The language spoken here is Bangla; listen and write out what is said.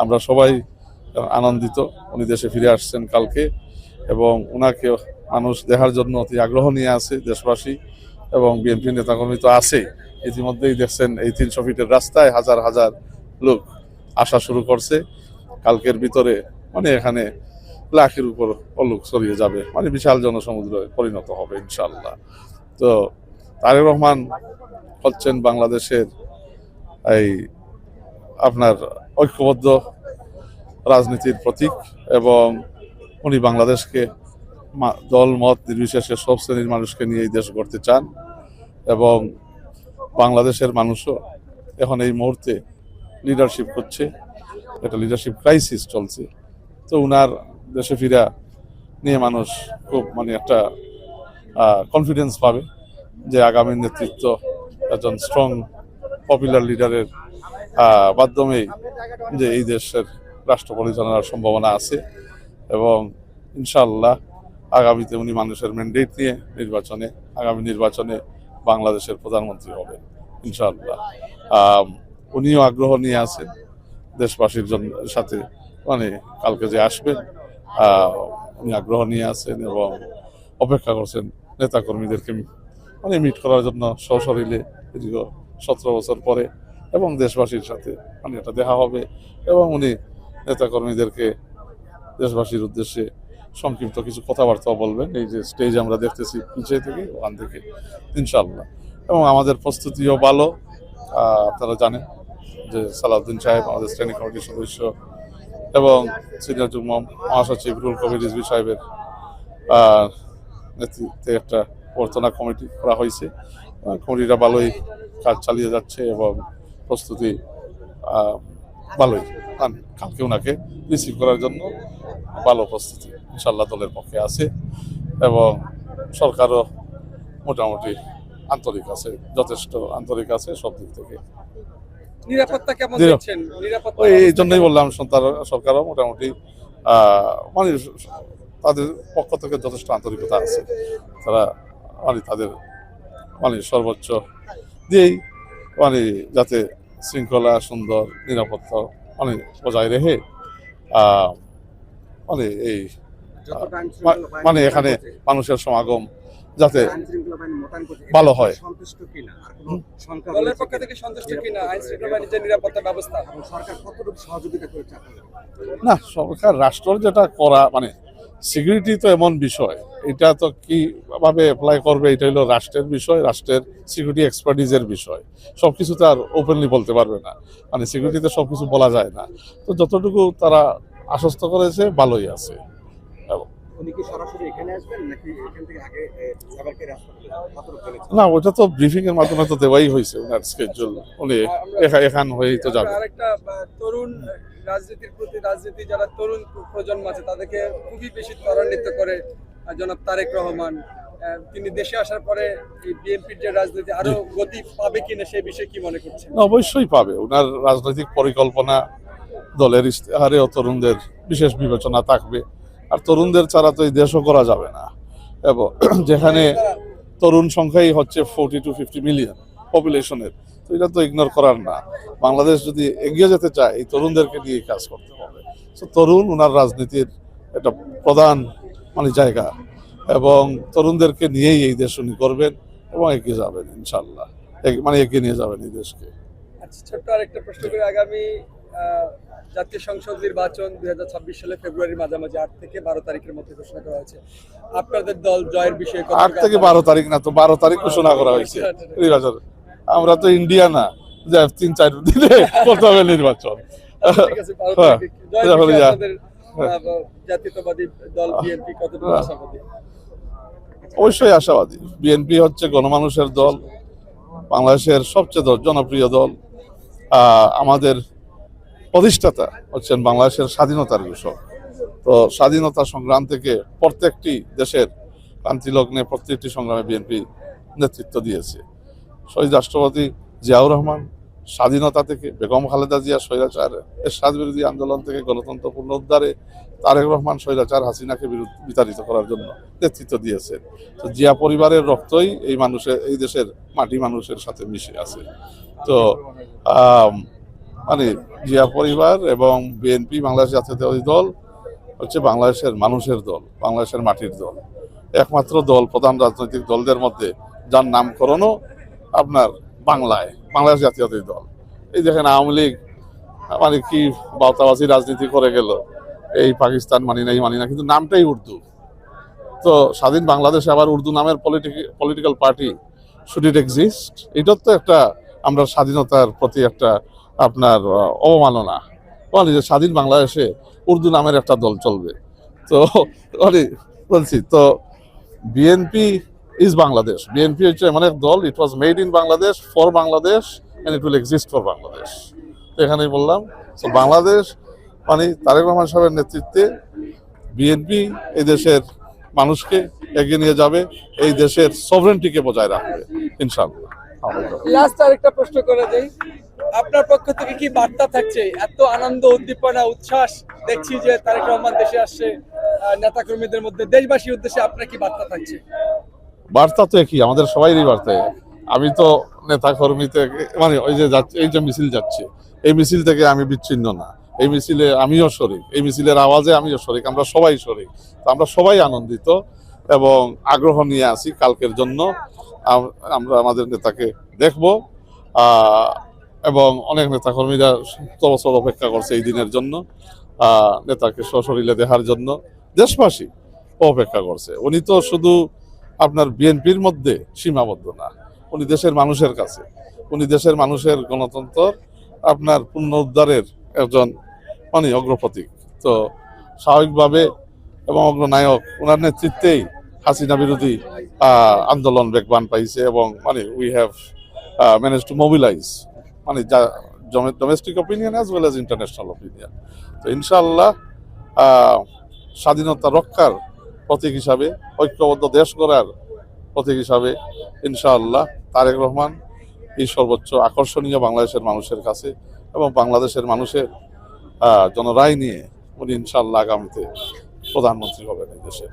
আমরা সবাই আনন্দিত উনি দেশে ফিরে আসছেন কালকে, এবং ওনাকে মানুষ দেখার জন্য অতি আগ্রহ নিয়ে আছে দেশবাসী, এবং বিএনপি নেতাকর্মী তো আছে। ইতিমধ্যেই দেখছেন এই 300 ফিটের রাস্তায় হাজার হাজার লোক আসা শুরু করছে। কালকের ভিতরে এখানে লাখের উপর লোক ছড়িয়ে যাবে, বিশাল জনসমুদ্রে পরিণত হবে ইনশাল্লাহ। তো তারেক রহমান হচ্ছেন বাংলাদেশের এই আপনার ঐক্যবদ্ধ রাজনীতির প্রতীক, এবং উনি বাংলাদেশকে দল মত নির্বিশেষে সব শ্রেণীর মানুষকে নিয়ে এই দেশ গড়তে চান, এবং বাংলাদেশের মানুষও এখন এই মুহূর্তে লিডারশিপ করছে, একটা লিডারশিপ ক্রাইসিস চলছে। তো উনার দেশে ফিরা নিয়ে মানুষ খুব একটা কনফিডেন্স পাবে যে আগামী নেতৃত্ব একজন স্ট্রং পপুলার লিডারের মাধ্যমেই যে এই দেশের রাষ্ট্র পরিচালনার সম্ভাবনা আছে, এবং ইনশাআল্লাহ আগামীতে উনি মানুষের ম্যান্ডেট নিয়ে আগামী নির্বাচনে বাংলাদেশের প্রধানমন্ত্রী হবেন ইনশাআল্লাহ। উনিও আগ্রহ নিয়ে আছেন দেশবাসীর সাথে কালকে যে আসবেন, উনি আগ্রহ নিয়ে আছেন এবং অপেক্ষা করছেন নেতাকর্মীদেরকে মিট করার জন্য সশরীরে দীর্ঘ 17 বছর পরে, এবং দেশবাসীর সাথে এটা দেখা হবে, এবং উনি নেতাকর্মীদেরকে দেশবাসীর উদ্দেশ্যে সংক্ষিপ্ত কিছু কথাবার্তা বলবেন। এই যে স্টেজ আমরা দেখতেছি পিছিয়ে থেকে ওখান থেকে ইনশাআল্লাহ, এবং আমাদের প্রস্তুতিও ভালো। আপনারা জানেন যে সালাউদ্দিন সাহেব আমাদের স্ট্যান্ডিং কমিটির সদস্য, এবং সিনিয়র যুগ্ম মহাসচিব রুহুল কবির রিজভী সাহেবের নেতৃত্বে একটা প্রার্থনা কমিটি করা হয়েছে। কমিটিটা ভালোই কাজ চালিয়ে যাচ্ছে, এবং প্রস্তুতি ভালোই। কালকে ওনাকে রিসিভ করার জন্য ভালো প্রস্তুতি ইনশাল্লাহ দলের পক্ষে আছে, এবং সরকারও মোটামুটি আন্তরিক আছে, যথেষ্ট আন্তরিক আছে সব দিক থেকে। নিরাপত্তা কেমন দেখছেন? এই জন্যই বললাম সরকারও মোটামুটি তাদের পক্ষ থেকে যথেষ্ট আন্তরিকতা আছে। তারা তাদের সর্বোচ্চ দিয়েই যাতে শৃঙ্খলা সুন্দর নিরাপত্তা বজায় রেখে এই এখানে মানুষের সমাগম যাতে ভালো হয়। দলের পক্ষ থেকে সন্তুষ্ট কিনা আইন শৃঙ্খলা বাহিনীর নিরাপত্তা ব্যবস্থা? সরকার কতটুকু সহযোগিতা করেছে? না, সরকার রাষ্ট্র যেটা করা সিকিউরিটি তো এমন বিষয়, এটা তো কিভাবে অ্যাপ্লাই করবে এটা হলো রাষ্ট্রের বিষয়, রাষ্ট্রের সিকিউরিটি এক্সপার্টিজের বিষয়। সবকিছু তো আর ওপেনলি বলতে পারবে না, সিকিউরিটিতে সবকিছু বলা যায় না। তো যতটুকু তারা আশ্বস্ত করেছে ভালোই আছে। না, ওটা তো ব্রিফিং এর মাধ্যমে তো দেওয়াই হয়েছে ওনার স্কেজুল, উনি এখান হয়েই তো যাবে। আরেকটা তরুণ রাজনীতির প্রতি যারা তরুণ প্রজন্ম আছে তাদেরকে খুবই বেশি ত্বরান্বিত করে জনাব তারেক রহমান। তিনি দেশে আসার পরে এই বিএনপির যে রাজনীতি আরো গতি পাবে কিনা সেই বিষয়ে কি মনে করছেন? অবশ্যই পাবে। ওনার রাজনৈতিক পরিকল্পনা, দলের ইশতেহারেও তরুণদের বিশেষ বিবেচনা থাকবে, আর তরুণদের ছাড়া তো এই দেশও করা যাবে না। এবং যেখানে তরুণ সংখ্যাই হচ্ছে 40 to 50 মিলিয়ন পপুলেশনের, তো এটা তো ইগনোর করার না। বাংলাদেশ যদি এগিয়ে যেতে চায় এই তরুণদেরকে নিয়ে কাজ করতে হবে। তো তরুণ ওনার রাজনীতির একটা প্রধান জায়গা, এবং তরুণদেরকে নিয়েই এই দেশ উনি করবেন এবং এগিয়ে যাবেন ইনশাল্লাহ, এগিয়ে নিয়ে যাবেন এই দেশকে। আচ্ছা, ছোট্ট আরেকটা প্রশ্ন করে, আগামী জাতীয় সংসদ নির্বাচন 2026 সালে ফেব্রুয়ারির মাঝামাঝি 8 থেকে 12 তারিখের মধ্যে ঘোষণা করা হয়েছে। আপনাদের দল জয়ের বিষয়ে 8 থেকে 12 তারিখ না, তো 12 তারিখ ঘোষণা করা হয়েছে নির্বাচন। আমরা তো ইন্ডিয়া না যে 3-4 দিনে করতে হবে নির্বাচন। জাতীয়তাবাদী দল বিএনপি কতটুকু আশাবাদী? অবশ্যই আশাবাদী। বিএনপি হচ্ছে গণমানুষের দল, বাংলাদেশের সবচেয়ে জনপ্রিয় দল। আমাদের প্রতিষ্ঠাতা হচ্ছেন বাংলাদেশের স্বাধীনতার ঘোষক। তো স্বাধীনতা সংগ্রাম থেকে প্রত্যেকটি দেশের ক্রান্তিলগ্নে প্রত্যেকটি সংগ্রামে বিএনপি নেতৃত্ব দিয়েছে। শহীদ রাষ্ট্রপতি জিয়াউর রহমান স্বাধীনতা থেকে, বেগম খালেদা জিয়া স্বৈরাচার এরশাদ বিরোধী আন্দোলন থেকে গণতন্ত্র পুনরুদ্ধারে, তারেক রহমান স্বৈরাচার হাসিনাকে বিতাড়িত করার জন্য নেতৃত্ব দিয়েছেন। তো জিয়া পরিবারের রক্তই এই দেশের মাটি মানুষের সাথে মিশে আছে। তো মানে জিয়া পরিবার এবং বিএনপি বাংলাদেশ জাতীয়তাবাদী দল হচ্ছে বাংলাদেশের মানুষের দল, বাংলাদেশের মাটির দল, একমাত্র দল প্রধান রাজনৈতিক দলদের মধ্যে যার নামকরণও আপনার বাংলায়, বাংলাদেশ জাতীয়তাবাদী দল। এই দেখেন আওয়ামী লীগ মানে কি বাউতাবাজি রাজনীতি করে গেল, এই পাকিস্তান মানি না, এই মানি না, কিন্তু নামটাই উর্দু। তো স্বাধীন বাংলাদেশে আবার উর্দু নামের political party should eat exist? এটার তো একটা আমরা স্বাধীনতার প্রতি একটা আপনার অবমাননা। বলি যে স্বাধীন বাংলাদেশে উর্দু নামের একটা দল চলবে? তো বলি বলছি তো বিএনপি ইজ বাংলাদেশ। বিএনপি হচ্ছে এমন এক দল, it was made in Bangladesh for Bangladesh and it will exist for Bangladesh. তো এখানেই বললাম, তো বাংলাদেশ মানে তারেক রহমান সাহেবের নেতৃত্বে বিএনপি এই দেশের মানুষকে এগিয়ে নিয়ে যাবে, এই দেশের সভরেন্টিকে বজায় রাখবে ইনশাআল্লাহ। লাস্ট আরেকটা প্রশ্ন করে দেই, আপনার পক্ষ থেকে কি বার্তা থাকছে? এত আনন্দ, উদ্দীপনা, উচ্ছ্বাস দেখছি যে তারেক রহমান দেশে আসছে, নেতা কর্মীদের মধ্যে, দেশবাসীর উদ্দেশ্যে আপনার কি বার্তা থাকছে? বার্তা তো একই, আমাদের সবাইরই বার্তা এক। আমি তো নেতা কর্মী থেকে মানে ওই যে যাচ্ছে, এই যে মিছিল যাচ্ছে, এই মিছিল থেকে আমি বিচ্ছিন্ন না, এই মিছিলে আমিও শরিক, এই মিছিলের আওয়াজে আমিও শরিক, আমরা সবাই শরিক। তো আমরা সবাই আনন্দিত এবং আগ্রহ নিয়ে আছি কালকের জন্য। আমরা আমাদের নেতাকে দেখব এবং অনেক নেতাকর্মীরা তবসর অপেক্ষা করছে এই দিনের জন্য, নেতাকে সশরীরে দেখার জন্য দেশবাসী অপেক্ষা করছে। উনি তো শুধু আপনার বিএনপির মধ্যে সীমাবদ্ধ না, উনি দেশের মানুষের কাছে, উনি দেশের মানুষের গণতন্ত্র আপনার পুনরুদ্ধারের একজন মানে অগ্রপ্রতীক। তো স্বাভাবিকভাবে এবং অগ্রনায়ক ওনার নেতৃত্বেই হাসিনা বিরোধী আন্দোলন বেগবান পাইছে এবং মানে we have manage to mobilise মানে domestic opinion as well as international opinion. তো ইনশাআল্লাহ স্বাধীনতা রক্ষার প্রতীক হিসাবে, ঐক্যবদ্ধ দেশ গড়ার প্রতীক হিসাবে ইনশাআল্লাহ তারেক রহমান এই সর্বোচ্চ আকর্ষণীয় বাংলাদেশের মানুষের কাছে এবং বাংলাদেশের মানুষের জনরায় নিয়ে উনি ইনশাআল্লাহ আগামীতে প্রধানমন্ত্রী হবেন এই দেশের।